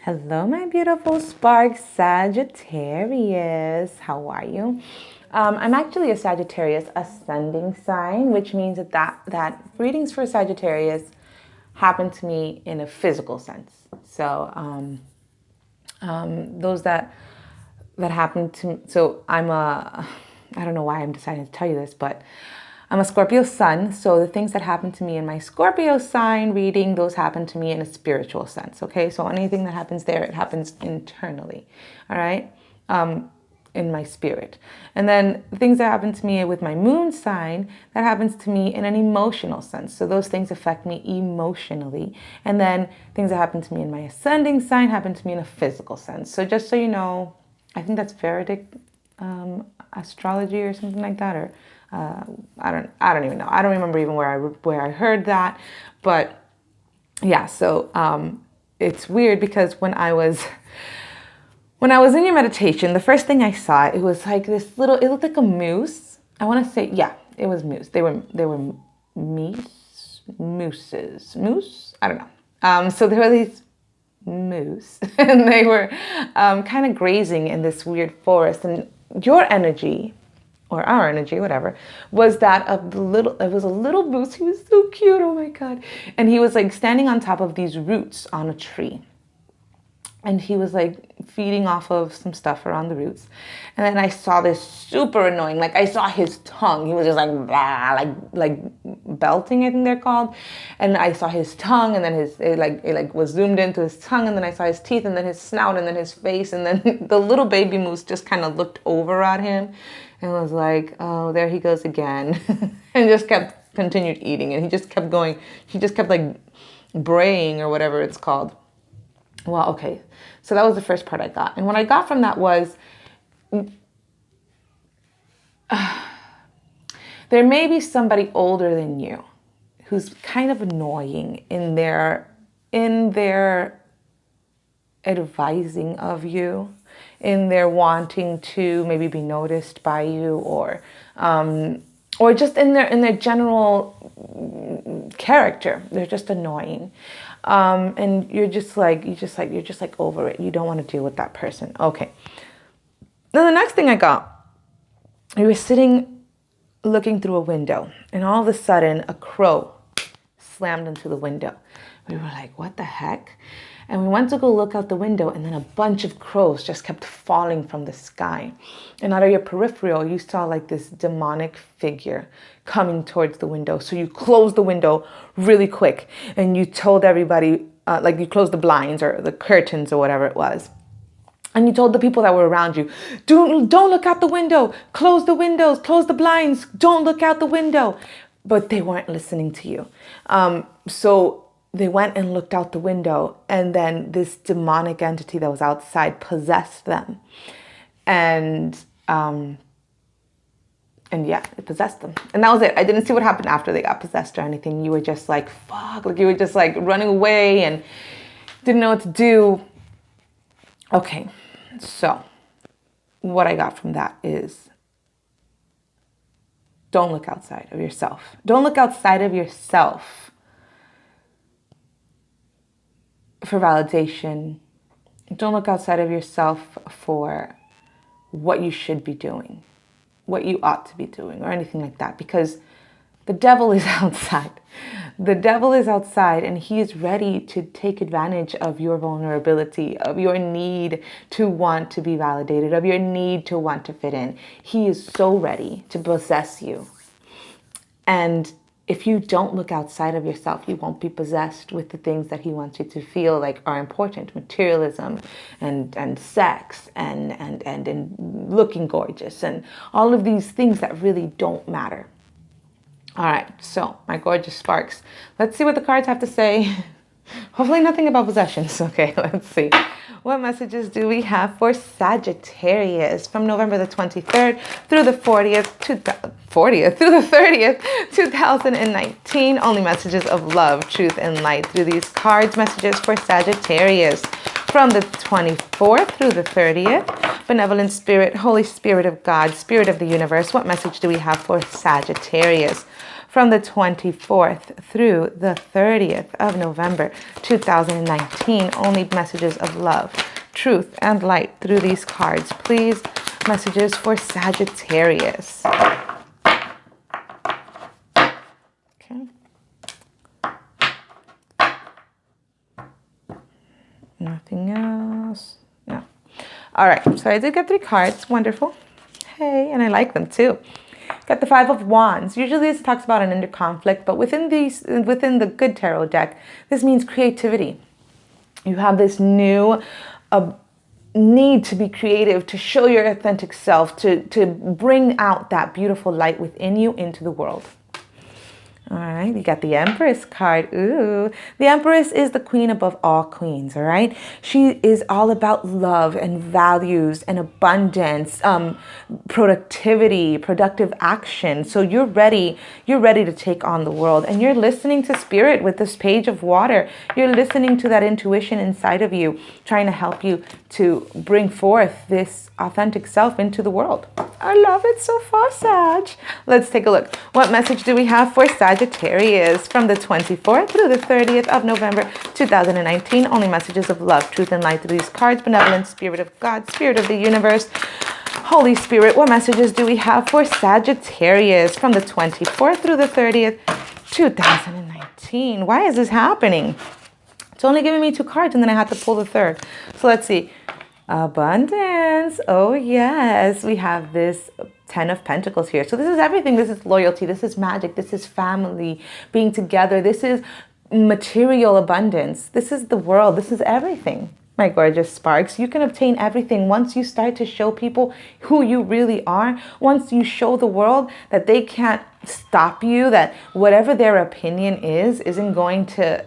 Hello, my beautiful spark Sagittarius. How are you? I'm actually a Sagittarius ascending sign, which means that readings for Sagittarius happen to me in a physical sense. So those that happen to so I don't know why I'm deciding to tell you this, but I'm a Scorpio sun, so the things that happen to me in my Scorpio sign reading, those happen to me in a spiritual sense, okay? So anything that happens there, it happens internally, all right? In my spirit. And then things that happen to me with my moon sign, that happens to me in an emotional sense. So those things affect me emotionally. And then things that happen to me in my ascending sign happen to me in a physical sense. So just so you know, I think that's Vedic astrology or something like that, or I don't even know. I don't remember even where I heard that, but yeah. So it's weird because when I was in your meditation, the first thing I saw, it was like this little. It looked like a moose. I want to say, yeah, it was moose. They were moose. I don't know. So there were these moose, and they were kind of grazing in this weird forest, and your energy or our energy, whatever, was that of it was a little moose. He was so cute, oh my God. And he was like standing on top of these roots on a tree. And he was like feeding off of some stuff around the roots. And then I saw this super annoying, like I saw his tongue. He was just like, blah, like belting, I think they're called. And I saw his tongue, and then it was zoomed into his tongue, and then I saw his teeth, and then his snout, and then his face. And then the little baby moose just kind of looked over at him and was like, oh, there he goes again. And just continued eating. And he just kept going. He just kept like braying or whatever it's called. Well, okay, so that was the first part I got. And what I got from that was there may be somebody older than you who's kind of annoying in their advising of you, in their wanting to maybe be noticed by you, or just in their general character. They're just annoying. And you're just like over it. You don't want to deal with that person. Okay. Then the next thing I got, we were sitting looking through a window, and all of a sudden a crow slammed into the window. We were like, what the heck? And we went to go look out the window, and then a bunch of crows just kept falling from the sky. And out of your peripheral, you saw like this demonic figure coming towards the window. So you closed the window really quick, and you told everybody, like you closed the blinds or the curtains or whatever it was. And you told the people that were around you, don't look out the window, close the windows, close the blinds, don't look out the window. But they weren't listening to you. So they went and looked out the window, and then this demonic entity that was outside possessed them. And yeah, it possessed them. And that was it. I didn't see what happened after they got possessed or anything. You were just like, fuck, like you were just like running away and didn't know what to do. Okay, so what I got from that is don't look outside of yourself. Don't look outside of yourself for validation. Don't look outside of yourself for what you should be doing, what you ought to be doing, or anything like that, because the devil is outside. The devil is outside, and he is ready to take advantage of your vulnerability, of your need to want to be validated, of your need to want to fit in. He is so ready to possess you. And if you don't look outside of yourself, you won't be possessed with the things that he wants you to feel like are important: materialism and sex and looking gorgeous and all of these things that really don't matter. All right, so my gorgeous sparks, let's see what the cards have to say. Hopefully nothing about possessions. Okay, let's see. What messages do we have for Sagittarius from November the 23rd through the 30th, 2019? Only messages of love, truth, and light through these cards. Messages for Sagittarius from the 24th through the 30th. Benevolent Spirit, Holy Spirit of God, Spirit of the universe, what message do we have for Sagittarius from the 24th through the 30th of November 2019. Only messages of love, truth, and light through these cards, please. Messages for Sagittarius. Okay. Nothing else. No. All right. So I did get 3 cards. Wonderful. Hey, and I like them too. Got the 5 of Wands. Usually this talks about an inner conflict, but within the good tarot deck, this means creativity. You have this new need to be creative, to show your authentic self, to bring out that beautiful light within you into the world. All right, you got the Empress card. Ooh, the Empress is the queen above all queens, all right? She is all about love and values and abundance, productivity, productive action. So you're ready to take on the world, and you're listening to spirit with this Page of Water. You're listening to that intuition inside of you, trying to help you to bring forth this authentic self into the world. I love it so far, Sag. Let's take a look. What message do we have for Sagittarius from the 24th through the 30th of November 2019? Only messages of love, truth, and light through these cards. Benevolent Spirit of God, Spirit of the universe, Holy Spirit, what messages do we have for Sagittarius from the 24th through the 30th, 2019? Why is this happening? It's only giving me 2 cards, and then I had to pull the 3rd. So let's see. Abundance. Oh, yes. We have this 10 of Pentacles here. So this is everything. This is loyalty. This is magic. This is family, being together. This is material abundance. This is the world. This is everything. My gorgeous sparks, you can obtain everything once you start to show people who you really are. Once you show the world that they can't stop you, that whatever their opinion isn't going to,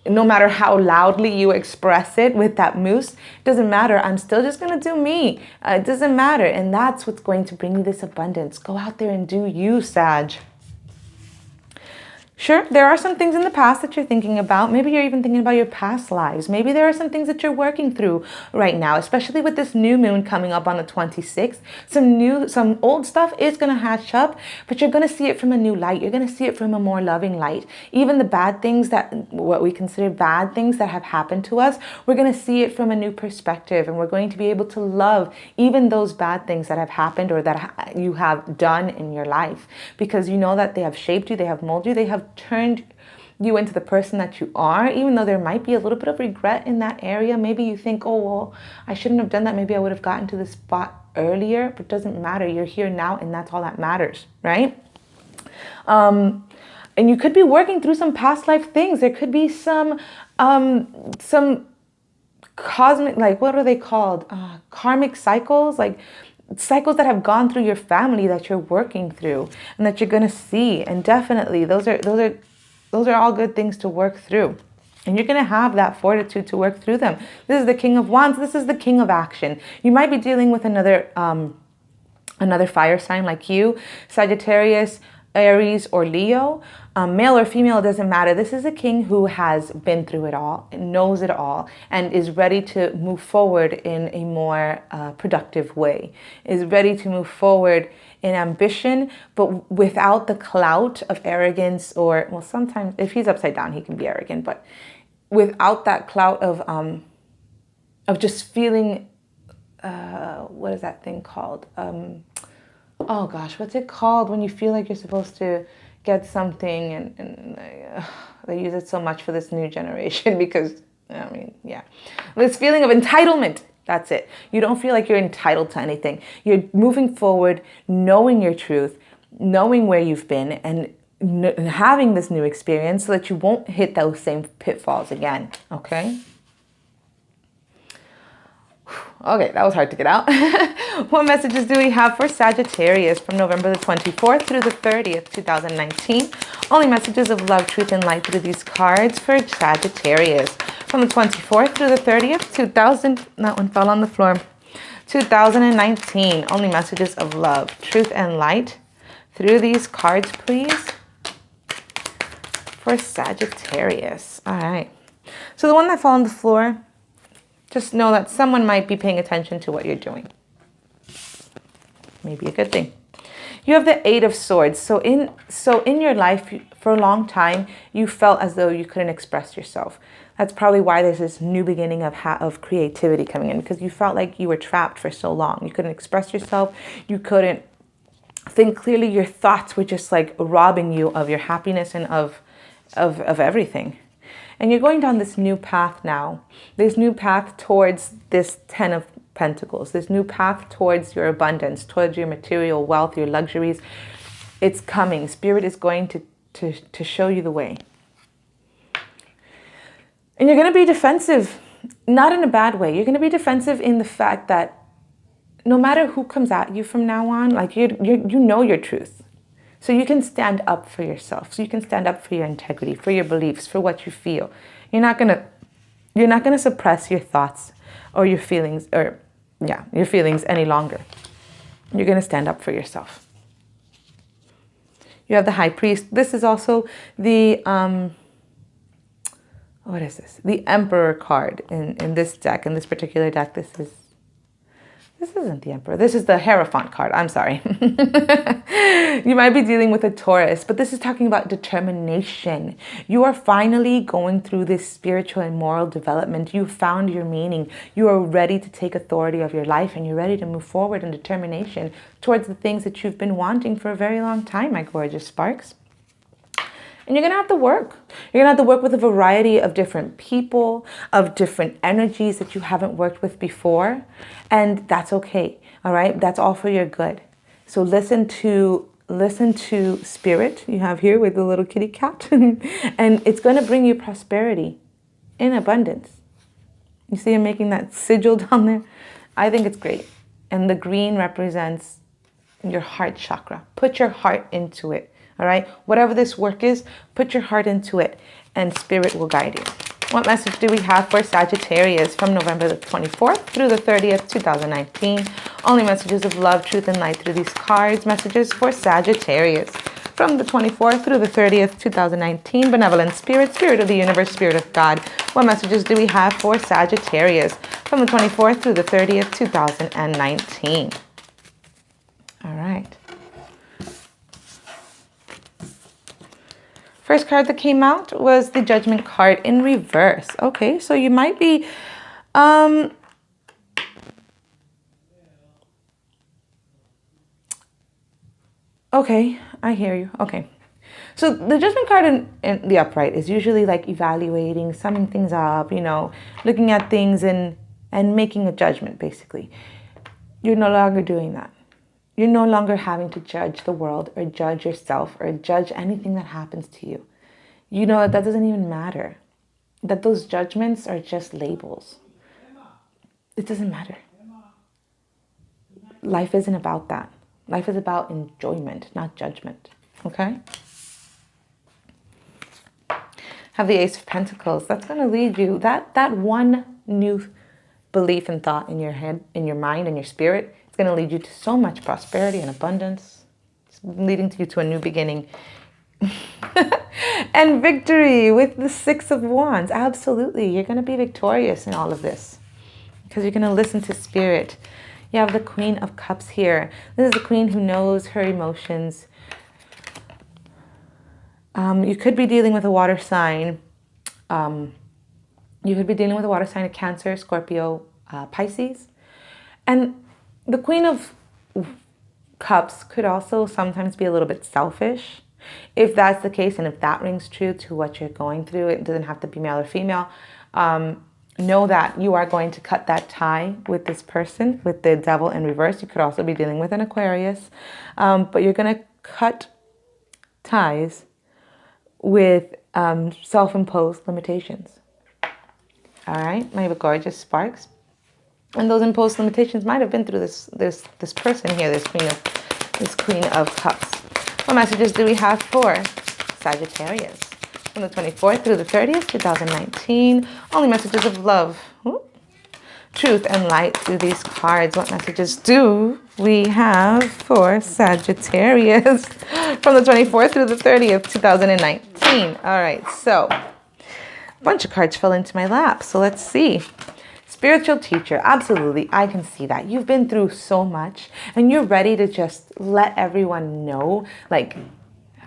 no matter how loudly you express it with that moose, it doesn't matter. I'm still just going to do me. It doesn't matter. And that's what's going to bring you this abundance. Go out there and do you, Sag. Sure, there are some things in the past that you're thinking about. Maybe you're even thinking about your past lives. Maybe there are some things that you're working through right now, especially with this new moon coming up on the 26th. Some old stuff is going to hatch up, but you're going to see it from a new light. You're going to see it from a more loving light. Even the bad things what we consider bad things that have happened to us, we're going to see it from a new perspective, and we're going to be able to love even those bad things that have happened or that you have done in your life, because you know that they have shaped you, they have molded you, they have turned you into the person that you are, even though there might be a little bit of regret in that area. Maybe you think, oh, well, I shouldn't have done that. Maybe I would have gotten to this spot earlier, but it doesn't matter. You're here now, and that's all that matters, right? And you could be working through some past life things. There could be some cosmic, like, what are they called? Karmic cycles, like cycles that have gone through your family that you're working through and that you're going to see. And definitely those are all good things to work through, and you're going to have that fortitude to work through them. This is the King of Wands. This is the King of Action. You might be dealing with another fire sign like you, Sagittarius, Aries, or Leo. Male or female, it doesn't matter. This is a king who has been through it all, knows it all, and is ready to move forward in a more productive way, is ready to move forward in ambition, but without the clout of arrogance, or, well, sometimes if he's upside down, he can be arrogant, but without that clout of just feeling, what is that thing called? Oh gosh, what's it called when you feel like you're supposed to get something, and they use it so much for this new generation because, I mean, yeah. This feeling of entitlement, that's it. You don't feel like you're entitled to anything. You're moving forward, knowing your truth, knowing where you've been, and having this new experience so that you won't hit those same pitfalls again, okay? Okay, that was hard to get out. What messages do we have for Sagittarius from November the 24th through the 30th, 2019? Only messages of love, truth, and light through these cards for Sagittarius from the 24th through the 30th, that one fell on the floor, 2019. Only messages of love, truth, and light through these cards, please, for Sagittarius. All right. So the one that fell on the floor, just know that someone might be paying attention to what you're doing. Maybe a good thing. You have the Eight of Swords. So in your life, for a long time, you felt as though you couldn't express yourself. That's probably why there's this new beginning of creativity coming in, because you felt like you were trapped for so long. You couldn't express yourself. You couldn't think clearly. Your thoughts were just like robbing you of your happiness and of everything. And you're going down this new path now. This new path towards this Ten of Pentacles. This new path towards your abundance, towards your material wealth, your luxuries. It's coming. Spirit is going to show you the way. And you're going to be defensive, not in a bad way. You're going to be defensive in the fact that no matter who comes at you from now on, like you know your truth. So you can stand up for yourself. So you can stand up for your integrity, for your beliefs, for what you feel. You're not gonna suppress your thoughts or your feelings, your feelings any longer. You're gonna stand up for yourself. You have the High Priest. This is also the what is this? The Emperor card in this deck. In this particular deck, this isn't the Emperor. This is the Hierophant card. I'm sorry. You might be dealing with a Taurus, but this is talking about determination. You are finally going through this spiritual and moral development. You found your meaning. You are ready to take authority of your life, and you're ready to move forward in determination towards the things that you've been wanting for a very long time, my gorgeous sparks. And you're going to have to work. You're going to have to work with a variety of different people, of different energies that you haven't worked with before. And that's okay. All right. That's all for your good. So listen to Spirit you have here with the little kitty cat. And it's going to bring you prosperity in abundance. You see I'm making that sigil down there? I think it's great. And the green represents your heart chakra. Put your heart into it. All right, whatever this work is, put your heart into it and Spirit will guide you. What message do we have for Sagittarius from November the 24th through the 30th, 2019? Only messages of love, truth, and light through these cards. Messages for Sagittarius from the 24th through the 30th, 2019. Benevolent Spirit, Spirit of the Universe, Spirit of God. What messages do we have for Sagittarius from the 24th through the 30th, 2019? All right. First card that came out was the Judgment card in reverse. Okay, so you might be okay, I hear you. Okay. So the Judgment card in the upright is usually like evaluating, summing things up, you know, looking at things and making a judgment, basically. You're no longer doing that. You're no longer having to judge the world or judge yourself or judge anything that happens to you. You know that doesn't even matter. That those judgments are just labels. It doesn't matter. Life isn't about that. Life is about enjoyment, not judgment. Okay? Have the Ace of Pentacles. That's going to lead you. That one new belief and thought in your head, in your mind, in your spirit, it's going to lead you to so much prosperity and abundance. It's leading you to a new beginning. And victory with the Six of Wands. Absolutely. You're going to be victorious in all of this because you're going to listen to Spirit. You have the Queen of Cups here. This is the queen who knows her emotions. You could be dealing with a water sign. You could be dealing with a water sign of Cancer, Scorpio, Pisces. And the Queen of Cups could also sometimes be a little bit selfish. If that's the case, and if that rings true to what you're going through, it doesn't have to be male or female. Know that you are going to cut that tie with this person, with the Devil in reverse. You could also be dealing with an Aquarius. But you're going to cut ties with self-imposed limitations. All right, my gorgeous sparks. And those imposed limitations might have been through this person here, this Queen of Cups. What messages do we have for Sagittarius from the 24th through the 30th, 2019? Only messages of love, truth, and light through these cards. What messages do we have for Sagittarius from the 24th through the 30th, 2019? All right, so a bunch of cards fell into my lap. So let's see. Spiritual teacher, absolutely. I can see that. You've been through so much and you're ready to just let everyone know, like,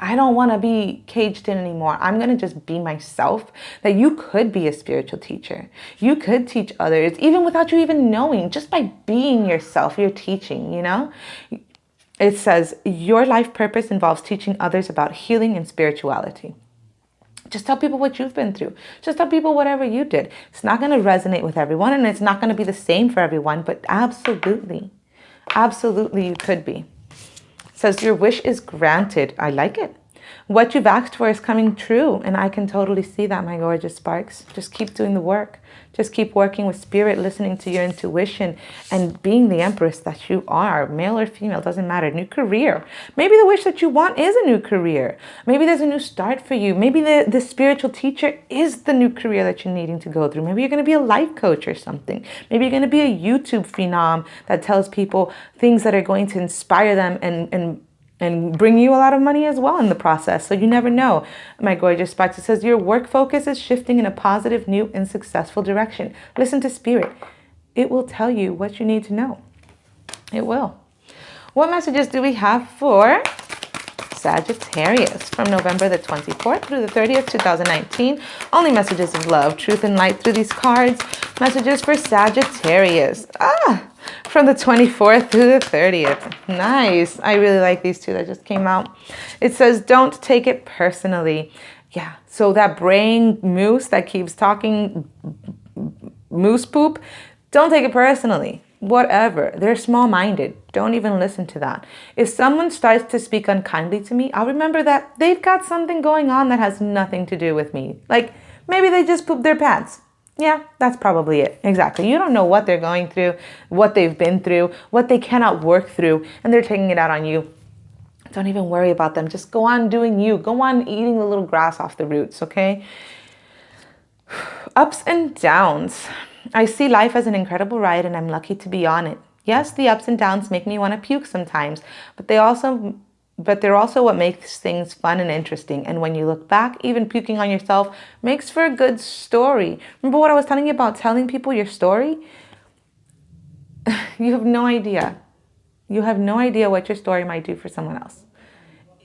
I don't want to be caged in anymore. I'm going to just be myself. That you could be a spiritual teacher. You could teach others, even without you even knowing, just by being yourself, you're teaching, you know? It says, your life purpose involves teaching others about healing and spirituality. Just tell people what you've been through. Just tell people whatever you did. It's not going to resonate with everyone and it's not going to be the same for everyone, but absolutely, absolutely you could be. It says your wish is granted. I like it. What you've asked for is coming true. And I can totally see that, my gorgeous sparks. Just keep doing the work. Just keep working with spirit, listening to your intuition and being the empress that you are, male or female, doesn't matter. New career. Maybe the wish that you want is a new career. Maybe there's a new start for you. Maybe the spiritual teacher is the new career that you're needing to go through. Maybe you're going to be a life coach or something. Maybe you're going to be a YouTube phenom that tells people things that are going to inspire them and bring you a lot of money as well in the process. So you never know, my gorgeous sparks. It says your work focus is shifting in a positive, new, and successful direction. Listen to spirit. It will tell you what you need to know. It will. What messages do we have for Sagittarius from November the 24th through the 30th, 2019? Only messages of love, truth, and light through these cards. Messages for Sagittarius. From the 24th through the 30th. Nice. I really like these two that just came out. It says, don't take it personally. Yeah. So that brain moose that keeps talking moose poop, don't take it personally. Whatever. They're small-minded. Don't even listen to that. If someone starts to speak unkindly to me, I'll remember that they've got something going on that has nothing to do with me. Like, maybe they just pooped their pants. Yeah, that's probably it. Exactly. You don't know what they're going through, what they've been through, what they cannot work through, and they're taking it out on you. Don't even worry about them. Just go on doing you. Go on eating the little grass off the roots, okay? Ups and downs. I see life as an incredible ride, and I'm lucky to be on it. Yes, the ups and downs make me want to puke sometimes, but they're also what makes things fun and interesting. And when you look back, even puking on yourself makes for a good story. Remember what I was telling you about telling people your story? You have no idea. You have no idea what your story might do for someone else.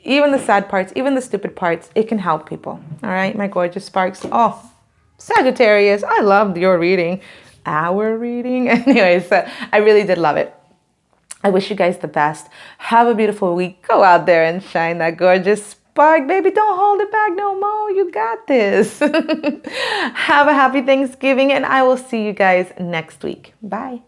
Even the sad parts, even the stupid parts, it can help people. All right, my gorgeous sparks. Oh, Sagittarius, I loved your reading. Our reading. Anyways, I really did love it. I wish you guys the best. Have a beautiful week. Go out there and shine that gorgeous spark. Baby, don't hold it back no more. You got this. Have a happy Thanksgiving, and I will see you guys next week. Bye.